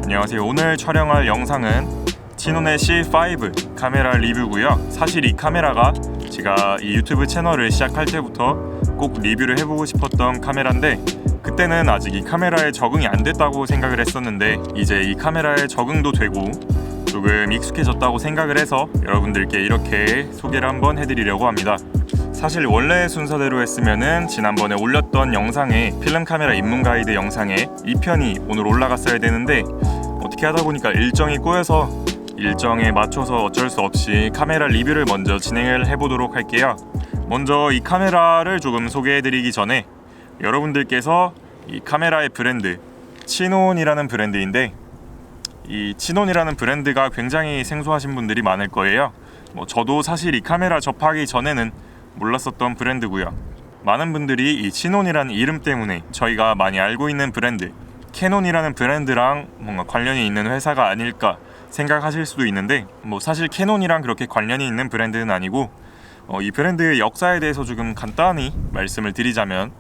안녕하세요. 오늘 촬영할 영상은 치논의 C5 카메라 리뷰고요. 사실 이 카메라가 제가 이 유튜브 채널을 시작할 때부터 꼭 리뷰를 해보고 싶었던 카메라인데, 그때는 아직 이 카메라에 적응이 안 됐다고 생각을 했었는데 이제 이 카메라에 적응도 되고 조금 익숙해졌다고 생각을 해서 여러분들께 이렇게 소개를 한번 해드리려고 합니다. 사실 원래 순서대로 했으면은 지난번에 올렸던 영상에 필름 카메라 입문 가이드 영상에 2편이 오늘 올라갔어야 되는데, 어떻게 하다 보니까 일정이 꼬여서 일정에 맞춰서 어쩔 수 없이 카메라 리뷰를 먼저 진행을 해보도록 할게요. 먼저 이 카메라를 조금 소개해드리기 전에 여러분들께서 이 카메라의 브랜드 치논이라는 브랜드인데, 이 치논이라는 브랜드가 굉장히 생소하신 분들이 많을 거예요. 저도 사실 이 카메라 접하기 전에는 몰랐었던 브랜드고요. 많은 분들이 이 치논이라는 이름 때문에 저희가 많이 알고 있는 브랜드 캐논이라는 브랜드랑 뭔가 관련이 있는 회사가 아닐까 생각하실 수도 있는데, 사실 캐논이랑 그렇게 관련이 있는 브랜드는 아니고, 이 브랜드의 역사에 대해서 조금 간단히 말씀을 드리자면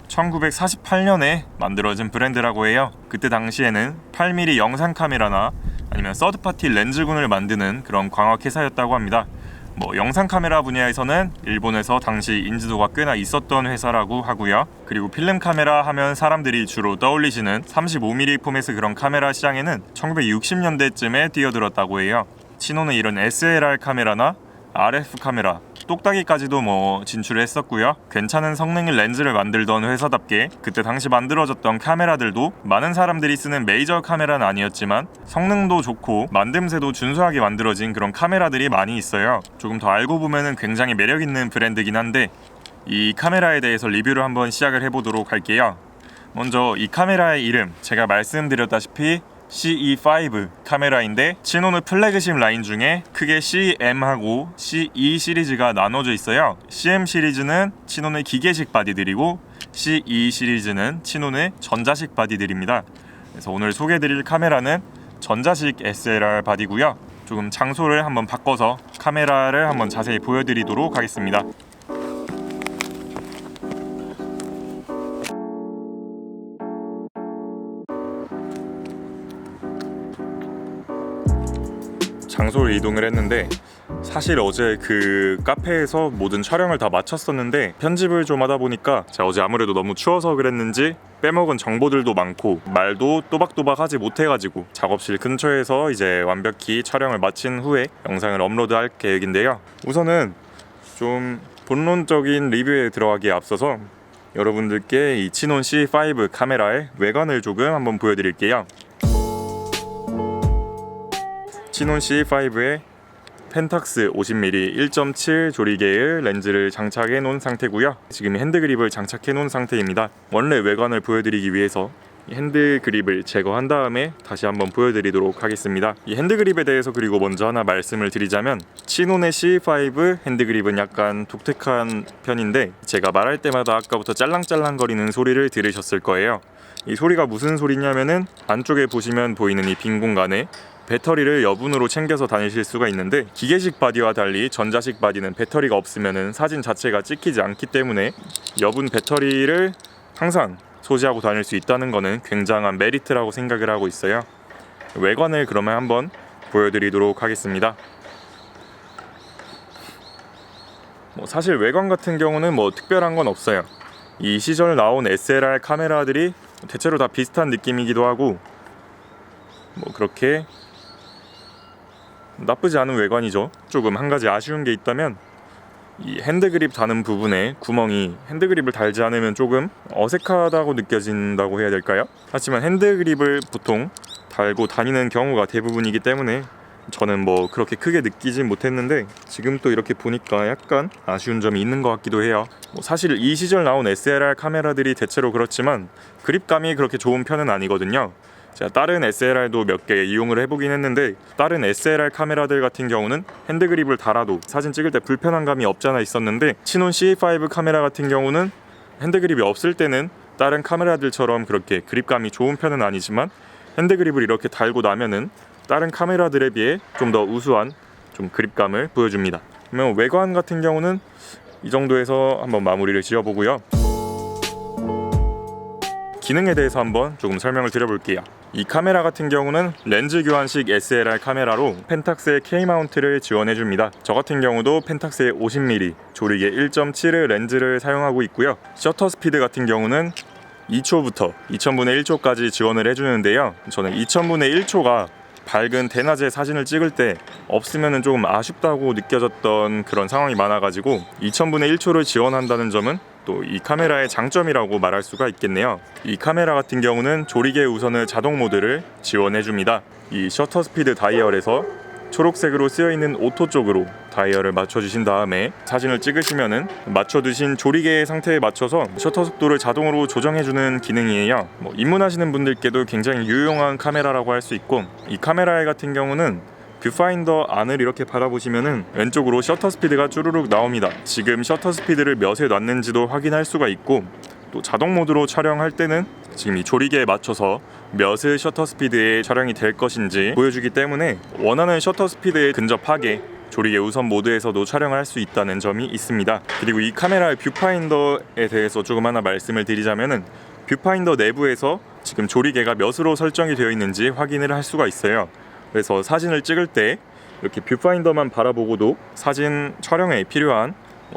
1948년에 만들어진 브랜드라고 해요. 그때 당시에는 8mm 영상 카메라나 아니면 서드파티 렌즈군을 만드는 그런 광학 회사였다고 합니다. 영상 카메라 분야에서는 일본에서 당시 인지도가 꽤나 있었던 회사라고 하고요. 그리고 필름 카메라 하면 사람들이 주로 떠올리시는 35mm 포맷의 그런 카메라 시장에는 1960년대쯤에 뛰어들었다고 해요. 치논은 이런 SLR 카메라나 RF 카메라, 똑딱이까지도 진출을 했었고요. 괜찮은 성능의 렌즈를 만들던 회사답게 그때 당시 만들어졌던 카메라들도 많은 사람들이 쓰는 메이저 카메라는 아니었지만 성능도 좋고 만듦새도 준수하게 만들어진 그런 카메라들이 많이 있어요. 조금 더 알고 보면은 굉장히 매력있는 브랜드긴 한데, 이 카메라에 대해서 리뷰를 한번 시작을 해보도록 할게요. 먼저 이 카메라의 이름, 제가 말씀드렸다시피 CE5 카메라인데, 치논의 플래그십 라인 중에 크게 CM하고 CE 시리즈가 나눠져 있어요. CM 시리즈는 치논의 기계식 바디들이고 CE 시리즈는 치논의 전자식 바디들입니다. 그래서 오늘 소개해드릴 카메라는 전자식 SLR 바디고요. 조금 장소를 한번 바꿔서 카메라를 한번 자세히 보여드리도록 하겠습니다. 장소를 이동을 했는데, 사실 어제 그 카페에서 모든 촬영을 다 마쳤었는데 편집을 좀 하다 보니까 제가 어제 아무래도 너무 추워서 그랬는지 빼먹은 정보들도 많고 말도 또박또박 하지 못해가지고 작업실 근처에서 이제 완벽히 촬영을 마친 후에 영상을 업로드할 계획인데요. 우선은 좀 본론적인 리뷰에 들어가기에 앞서서 여러분들께 이 치논 C5 카메라의 외관을 조금 한번 보여드릴게요. 치논 C5에 펜탁스 50mm 1.7 조리개의 렌즈를 장착해 놓은 상태고요. 지금 핸드 그립을 장착해 놓은 상태입니다. 원래 외관을 보여드리기 위해서 이 핸드 그립을 제거한 다음에 다시 한번 보여드리도록 하겠습니다. 이 핸드 그립에 대해서 그리고 먼저 하나 말씀을 드리자면, 치논의 C5 핸드 그립은 약간 독특한 편인데, 제가 말할 때마다 아까부터 짤랑짤랑거리는 소리를 들으셨을 거예요. 이 소리가 무슨 소리냐면은 안쪽에 보시면 보이는 이 빈 공간에 배터리를 여분으로 챙겨서 다니실 수가 있는데, 기계식 바디와 달리 전자식 바디는 배터리가 없으면 사진 자체가 찍히지 않기 때문에 여분 배터리를 항상 소지하고 다닐 수 있다는 것은 굉장한 메리트라고 생각을 하고 있어요. 외관을 그러면 한번 보여드리도록 하겠습니다. 사실 외관 같은 경우는 특별한 건 없어요. 이 시절 나온 SLR 카메라들이 대체로 다 비슷한 느낌이기도 하고 그렇게 나쁘지 않은 외관이죠. 조금 한 가지 아쉬운 게 있다면, 이 핸드그립 다는 부분에 구멍이 핸드그립을 달지 않으면 조금 어색하다고 느껴진다고 해야 될까요? 하지만 핸드그립을 보통 달고 다니는 경우가 대부분이기 때문에 저는 그렇게 크게 느끼진 못했는데, 지금 또 이렇게 보니까 약간 아쉬운 점이 있는 것 같기도 해요. 사실 이 시절 나온 SLR 카메라들이 대체로 그렇지만 그립감이 그렇게 좋은 편은 아니거든요. 제가 다른 SLR도 몇 개 이용을 해보긴 했는데, 다른 SLR 카메라들 같은 경우는 핸드 그립을 달아도 사진 찍을 때 불편한 감이 없잖아 있었는데, 치논 C5 카메라 같은 경우는 핸드 그립이 없을 때는 다른 카메라들처럼 그렇게 그립감이 좋은 편은 아니지만, 핸드 그립을 이렇게 달고 나면은 다른 카메라들에 비해 좀 더 우수한 좀 그립감을 보여줍니다. 그러면 외관 같은 경우는 이 정도에서 한번 마무리를 지어보고요. 기능에 대해서 한번 조금 설명을 드려볼게요. 이 카메라 같은 경우는 렌즈 교환식 SLR 카메라로 펜탁스의 K-마운트를 지원해줍니다. 저 같은 경우도 펜탁스의 50mm 조리개 1.7의 렌즈를 사용하고 있고요. 셔터 스피드 같은 경우는 2초부터 2000분의 1초까지 지원을 해주는데요. 저는 2000분의 1초가 밝은 대낮에 사진을 찍을 때 없으면 조금 아쉽다고 느껴졌던 그런 상황이 많아가지고 2000분의 1초를 지원한다는 점은 또 이 카메라의 장점이라고 말할 수가 있겠네요. 이 카메라 같은 경우는 조리개 우선의 자동 모드를 지원해줍니다. 이 셔터 스피드 다이얼에서 초록색으로 쓰여있는 오토 쪽으로 다이얼을 맞춰주신 다음에 사진을 찍으시면은 맞춰두신 조리개의 상태에 맞춰서 셔터 속도를 자동으로 조정해주는 기능이에요. 입문하시는 분들께도 굉장히 유용한 카메라라고 할 수 있고, 이 카메라 같은 경우는 뷰파인더 안을 이렇게 바라보시면은 왼쪽으로 셔터 스피드가 쭈루룩 나옵니다. 지금 셔터 스피드를 몇에 놨는지도 확인할 수가 있고, 또 자동 모드로 촬영할 때는 지금 이 조리개에 맞춰서 몇의 셔터 스피드에 촬영이 될 것인지 보여주기 때문에 원하는 셔터 스피드에 근접하게 조리개 우선 모드에서도 촬영을 할 수 있다는 점이 있습니다. 그리고 이 카메라의 뷰파인더에 대해서 조금 하나 말씀을 드리자면은 뷰파인더 내부에서 지금 조리개가 몇으로 설정이 되어 있는지 확인을 할 수가 있어요. 그래서 사진을 찍을 때 이렇게 뷰파인더만 바라보고도 사진 촬영에 필요한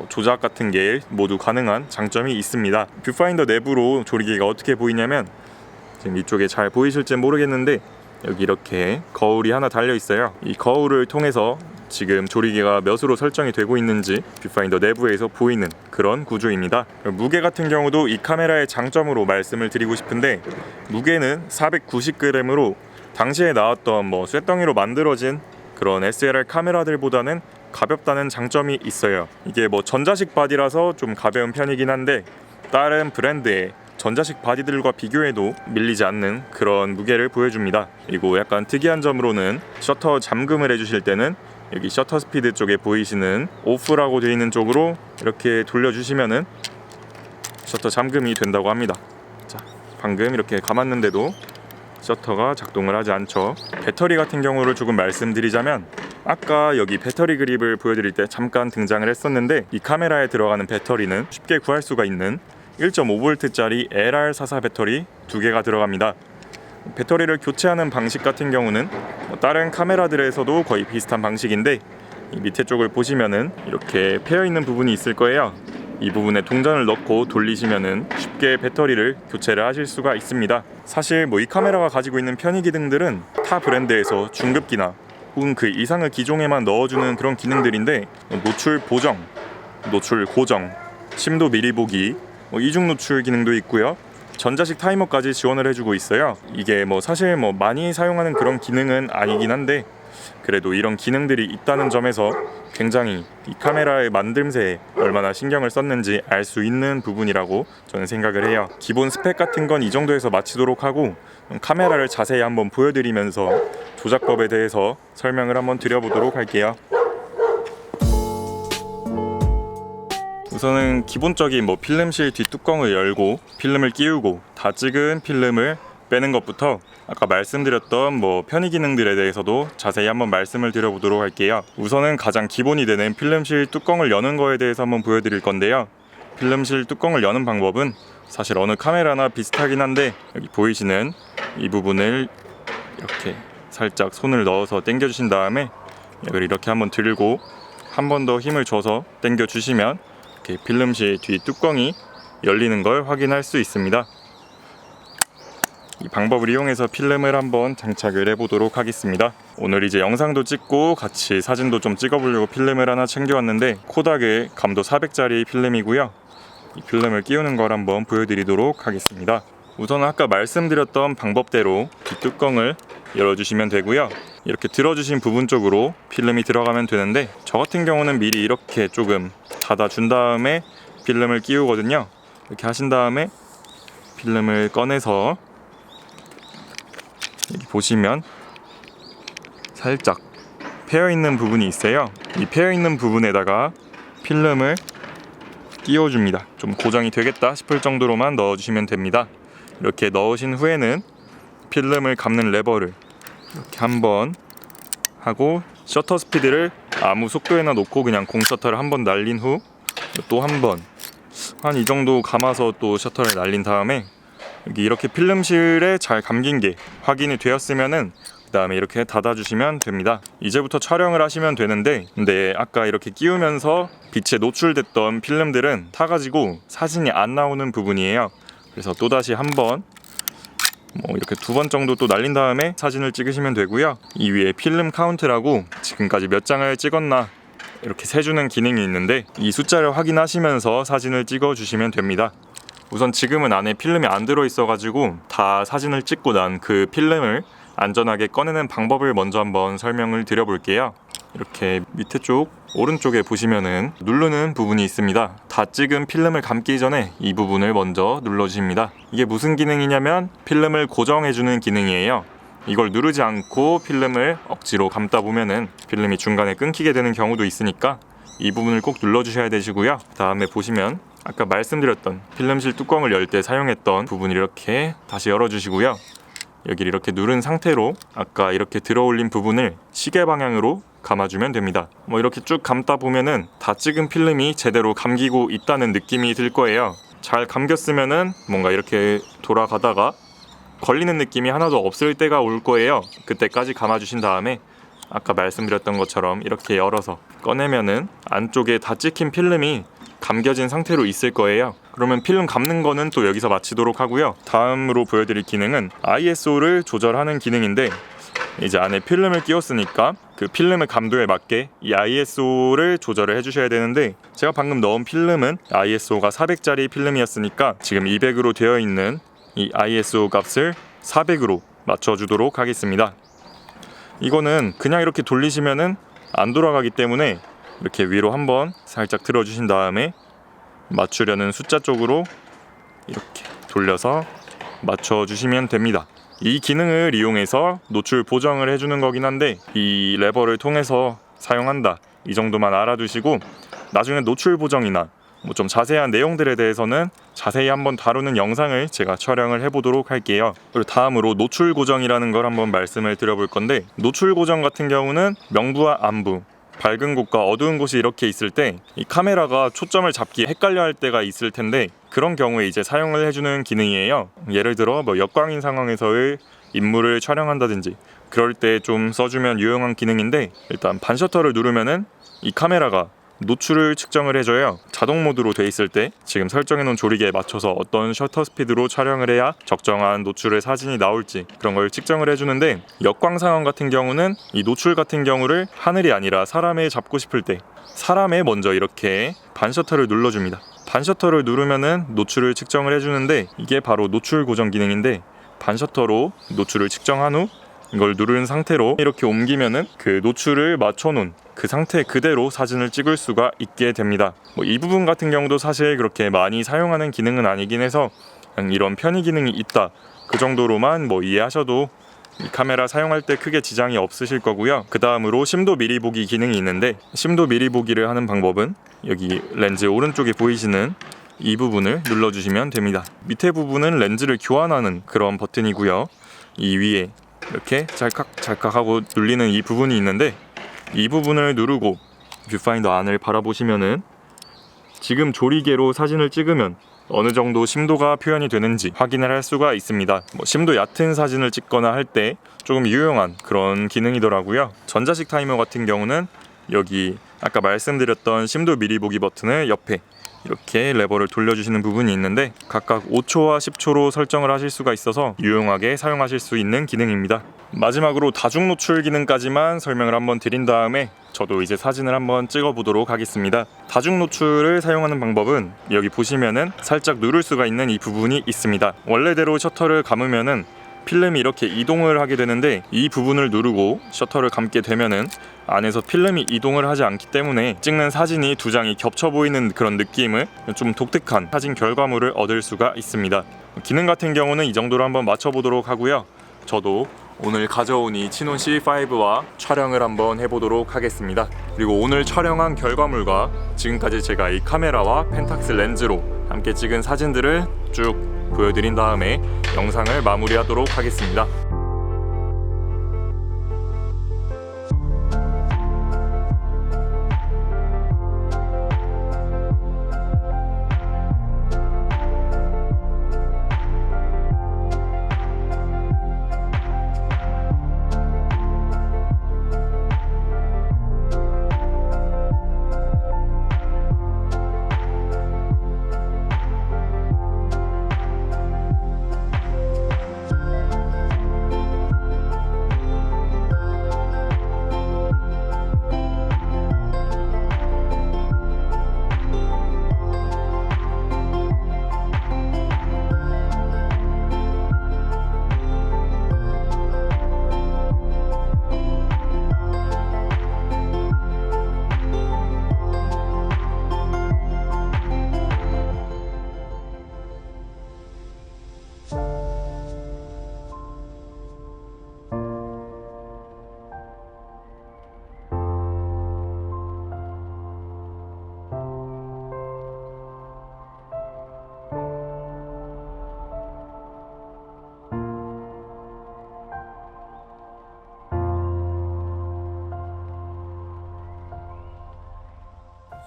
조작 같은 게 모두 가능한 장점이 있습니다. 뷰파인더 내부로 조리개가 어떻게 보이냐면 지금 이쪽에 잘 보이실지 모르겠는데 여기 이렇게 거울이 하나 달려 있어요. 이 거울을 통해서 지금 조리개가 몇으로 설정이 되고 있는지 뷰파인더 내부에서 보이는 그런 구조입니다. 무게 같은 경우도 이 카메라의 장점으로 말씀을 드리고 싶은데, 무게는 490g으로 당시에 나왔던 쇳덩이로 만들어진 그런 SLR 카메라들보다는 가볍다는 장점이 있어요. 이게 전자식 바디라서 좀 가벼운 편이긴 한데 다른 브랜드의 전자식 바디들과 비교해도 밀리지 않는 그런 무게를 보여줍니다. 그리고 약간 특이한 점으로는 셔터 잠금을 해주실 때는 여기 셔터 스피드 쪽에 보이시는 오프라고 되어 있는 쪽으로 이렇게 돌려주시면은 셔터 잠금이 된다고 합니다. 자, 방금 이렇게 감았는데도 셔터가 작동을 하지 않죠. 배터리 같은 경우를 조금 말씀드리자면, 아까 여기 배터리 그립을 보여드릴 때 잠깐 등장을 했었는데, 이 카메라에 들어가는 배터리는 쉽게 구할 수가 있는 1.5V짜리 LR44 배터리 2개가 들어갑니다. 배터리를 교체하는 방식 같은 경우는 다른 카메라들에서도 거의 비슷한 방식인데, 이 밑에 쪽을 보시면은 이렇게 패여 있는 부분이 있을 거예요. 이 부분에 동전을 넣고 돌리시면은 쉽게 배터리를 교체를 하실 수가 있습니다. 사실 이 카메라가 가지고 있는 편의 기능들은 타 브랜드에서 중급기나 혹은 그 이상의 기종에만 넣어주는 그런 기능들인데, 노출 보정, 노출 고정, 심도 미리 보기, 이중 노출 기능도 있고요. 전자식 타이머까지 지원을 해주고 있어요. 이게 사실 많이 사용하는 그런 기능은 아니긴 한데, 그래도 이런 기능들이 있다는 점에서 굉장히 이 카메라의 만듦새에 얼마나 신경을 썼는지 알 수 있는 부분이라고 저는 생각을 해요. 기본 스펙 같은 건 이 정도에서 마치도록 하고, 카메라를 자세히 한번 보여드리면서 조작법에 대해서 설명을 한번 드려보도록 할게요. 우선은 기본적인 필름실 뒷뚜껑을 열고 필름을 끼우고 다 찍은 필름을 빼는 것부터 아까 말씀드렸던 편의 기능들에 대해서도 자세히 한번 말씀을 드려보도록 할게요. 우선은 가장 기본이 되는 필름실 뚜껑을 여는 거에 대해서 한번 보여드릴 건데요. 필름실 뚜껑을 여는 방법은 사실 어느 카메라나 비슷하긴 한데, 여기 보이시는 이 부분을 이렇게 살짝 손을 넣어서 당겨 주신 다음에 이걸 이렇게 한번 들고 한 번 더 힘을 줘서 당겨 주시면 이렇게 필름실 뒤 뚜껑이 열리는 걸 확인할 수 있습니다. 이 방법을 이용해서 필름을 한번 장착을 해보도록 하겠습니다. 오늘 이제 영상도 찍고 같이 사진도 좀 찍어보려고 필름을 하나 챙겨왔는데, 코닥의 감도 400짜리 필름이고요. 이 필름을 끼우는 걸 한번 보여드리도록 하겠습니다. 우선 아까 말씀드렸던 방법대로 뒷뚜껑을 열어주시면 되고요. 이렇게 들어주신 부분 쪽으로 필름이 들어가면 되는데, 저 같은 경우는 미리 이렇게 조금 닫아준 다음에 필름을 끼우거든요. 이렇게 하신 다음에 필름을 꺼내서 여기 보시면 살짝 패여있는 부분이 있어요. 이 패여있는 부분에다가 필름을 끼워줍니다. 좀 고정이 되겠다 싶을 정도로만 넣어주시면 됩니다. 이렇게 넣으신 후에는 필름을 감는 레버를 이렇게 한번 하고, 셔터 스피드를 아무 속도에나 놓고 그냥 공 셔터를 한번 날린 후 또 한 번 한 이 정도 감아서 또 셔터를 날린 다음에 여기 이렇게 필름실에 잘 감긴 게 확인이 되었으면은 그 다음에 이렇게 닫아주시면 됩니다. 이제부터 촬영을 하시면 되는데, 근데 아까 이렇게 끼우면서 빛에 노출됐던 필름들은 타가지고 사진이 안 나오는 부분이에요. 그래서 또다시 한번 이렇게 2번 정도 또 날린 다음에 사진을 찍으시면 되고요. 이 위에 필름 카운트라고 지금까지 몇 장을 찍었나 이렇게 세주는 기능이 있는데, 이 숫자를 확인하시면서 사진을 찍어 주시면 됩니다. 우선 지금은 안에 필름이 안 들어있어 가지고 다 사진을 찍고 난 그 필름을 안전하게 꺼내는 방법을 먼저 한번 설명을 드려 볼게요. 이렇게 밑에 쪽 오른쪽에 보시면은 누르는 부분이 있습니다. 다 찍은 필름을 감기 전에 이 부분을 먼저 눌러주십니다. 이게 무슨 기능이냐면 필름을 고정해주는 기능이에요. 이걸 누르지 않고 필름을 억지로 감다 보면은 필름이 중간에 끊기게 되는 경우도 있으니까 이 부분을 꼭 눌러주셔야 되시고요. 다음에 보시면 아까 말씀드렸던 필름실 뚜껑을 열 때 사용했던 부분을 이렇게 다시 열어주시고요. 여기를 이렇게 누른 상태로 아까 이렇게 들어올린 부분을 시계 방향으로 감아주면 됩니다. 이렇게 쭉 감다 보면은 다 찍은 필름이 제대로 감기고 있다는 느낌이 들 거예요. 잘 감겼으면은 뭔가 이렇게 돌아가다가 걸리는 느낌이 하나도 없을 때가 올 거예요. 그때까지 감아주신 다음에 아까 말씀드렸던 것처럼 이렇게 열어서 꺼내면은 안쪽에 다 찍힌 필름이 감겨진 상태로 있을 거예요. 그러면 필름 감는 거는 또 여기서 마치도록 하고요. 다음으로 보여드릴 기능은 ISO를 조절하는 기능인데, 이제 안에 필름을 끼웠으니까 그 필름의 감도에 맞게 이 ISO를 조절을 해주셔야 되는데, 제가 방금 넣은 필름은 ISO가 400짜리 필름이었으니까 지금 200으로 되어 있는 이 ISO 값을 400으로 맞춰주도록 하겠습니다. 이거는 그냥 이렇게 돌리시면은 안 돌아가기 때문에 이렇게 위로 한번 살짝 들어주신 다음에 맞추려는 숫자 쪽으로 이렇게 돌려서 맞춰주시면 됩니다. 이 기능을 이용해서 노출 보정을 해주는 거긴 한데, 이 레버를 통해서 사용한다 이 정도만 알아두시고, 나중에 노출 보정이나 좀 자세한 내용들에 대해서는 자세히 한번 다루는 영상을 제가 촬영을 해보도록 할게요. 그리고 다음으로 노출 고정이라는 걸 한번 말씀을 드려볼 건데, 노출 고정 같은 경우는 명부와 안부, 밝은 곳과 어두운 곳이 이렇게 있을 때 이 카메라가 초점을 잡기 헷갈려 할 때가 있을 텐데, 그런 경우에 이제 사용을 해주는 기능이에요. 예를 들어 역광인 상황에서의 인물을 촬영한다든지 그럴 때 좀 써주면 유용한 기능인데, 일단 반셔터를 누르면은 이 카메라가 노출을 측정을 해줘요. 자동 모드로 돼 있을 때 지금 설정해 놓은 조리개에 맞춰서 어떤 셔터 스피드로 촬영을 해야 적정한 노출의 사진이 나올지 그런 걸 측정을 해주는데, 역광 상황 같은 경우는 이 노출 같은 경우를 하늘이 아니라 사람에 잡고 싶을 때 사람에 먼저 이렇게 반셔터를 눌러줍니다. 반셔터를 누르면은 노출을 측정을 해주는데, 이게 바로 노출 고정 기능인데, 반셔터로 노출을 측정한 후 이걸 누른 상태로 이렇게 옮기면은 그 노출을 맞춰놓은 그 상태 그대로 사진을 찍을 수가 있게 됩니다. 이 부분 같은 경우도 사실 그렇게 많이 사용하는 기능은 아니긴 해서 그냥 이런 편의 기능이 있다 그 정도로만 이해하셔도 이 카메라 사용할 때 크게 지장이 없으실 거고요. 그 다음으로 심도 미리 보기 기능이 있는데, 심도 미리 보기를 하는 방법은 여기 렌즈 오른쪽에 보이시는 이 부분을 눌러주시면 됩니다. 밑에 부분은 렌즈를 교환하는 그런 버튼이고요. 이 위에 이렇게 찰칵 하고 눌리는 이 부분이 있는데, 이 부분을 누르고 뷰파인더 안을 바라보시면은 지금 조리개로 사진을 찍으면 어느 정도 심도가 표현이 되는지 확인을 할 수가 있습니다. 심도 얕은 사진을 찍거나 할 때 조금 유용한 그런 기능이더라고요. 전자식 타이머 같은 경우는 여기 아까 말씀드렸던 심도 미리 보기 버튼을 옆에 이렇게 레버를 돌려주시는 부분이 있는데, 각각 5초와 10초로 설정을 하실 수가 있어서 유용하게 사용하실 수 있는 기능입니다. 마지막으로 다중 노출 기능까지만 설명을 한번 드린 다음에 저도 이제 사진을 한번 찍어 보도록 하겠습니다. 다중 노출을 사용하는 방법은 여기 보시면은 살짝 누를 수가 있는 이 부분이 있습니다. 원래대로 셔터를 감으면은 필름이 이렇게 이동을 하게 되는데, 이 부분을 누르고 셔터를 감게 되면은 안에서 필름이 이동을 하지 않기 때문에 찍는 사진이 두 장이 겹쳐 보이는 그런 느낌을, 좀 독특한 사진 결과물을 얻을 수가 있습니다. 기능 같은 경우는 이 정도로 한번 맞춰보도록 하고요. 저도 오늘 가져온 이 치논 C5와 촬영을 한번 해보도록 하겠습니다. 그리고 오늘 촬영한 결과물과 지금까지 제가 이 카메라와 펜탁스 렌즈로 함께 찍은 사진들을 쭉 보여드린 다음에 영상을 마무리하도록 하겠습니다.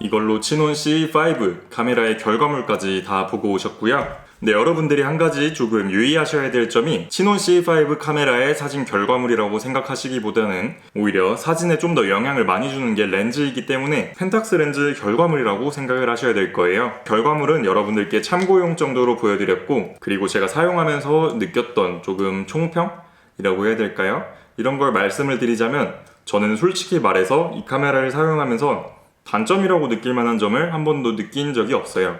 이걸로 치논 C5 카메라의 결과물까지 다 보고 오셨고요. 네, 여러분들이 한 가지 조금 유의하셔야 될 점이 치논 C5 카메라의 사진 결과물이라고 생각하시기보다는 오히려 사진에 좀 더 영향을 많이 주는 게 렌즈이기 때문에 펜탁스 렌즈 결과물이라고 생각을 하셔야 될 거예요. 결과물은 여러분들께 참고용 정도로 보여드렸고, 그리고 제가 사용하면서 느꼈던 조금 총평이라고 해야 될까요? 이런 걸 말씀을 드리자면 저는 솔직히 말해서 이 카메라를 사용하면서 단점이라고 느낄 만한 점을 한 번도 느낀 적이 없어요.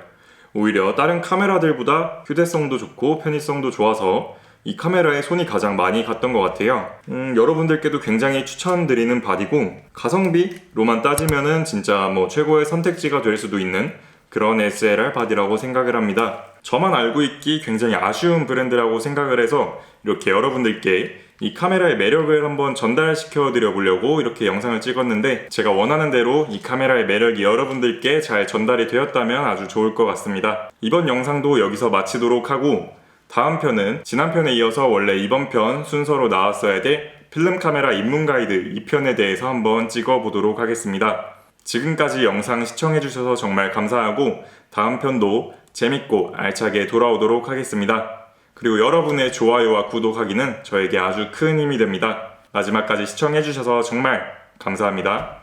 오히려 다른 카메라들보다 휴대성도 좋고 편의성도 좋아서 이 카메라에 손이 가장 많이 갔던 것 같아요. 여러분들께도 굉장히 추천드리는 바디고, 가성비로만 따지면은 진짜 최고의 선택지가 될 수도 있는 그런 SLR 바디라고 생각을 합니다. 저만 알고 있기 굉장히 아쉬운 브랜드라고 생각을 해서 이렇게 여러분들께 이 카메라의 매력을 한번 전달시켜 드려 보려고 이렇게 영상을 찍었는데, 제가 원하는 대로 이 카메라의 매력이 여러분들께 잘 전달이 되었다면 아주 좋을 것 같습니다. 이번 영상도 여기서 마치도록 하고, 다음 편은 지난 편에 이어서 원래 이번 편 순서로 나왔어야 될 필름 카메라 입문 가이드 2편에 대해서 한번 찍어 보도록 하겠습니다. 지금까지 영상 시청해 주셔서 정말 감사하고, 다음 편도 재밌고 알차게 돌아오도록 하겠습니다. 그리고 여러분의 좋아요와 구독하기는 저에게 아주 큰 힘이 됩니다. 마지막까지 시청해주셔서 정말 감사합니다.